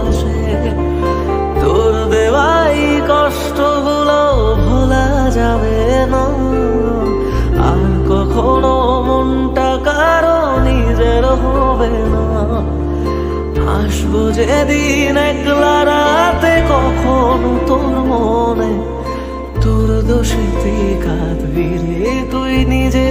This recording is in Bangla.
আসে। তোর দেওয়াই কষ্টগুলো ভোলা যাবে না, আর কখনো মনটা কারো নিজের হবে না। আসবো যেদিন একলা রাতে কখনো তোর মনে, তোর দোষেতে কাঁদবি রে তুই নিজে।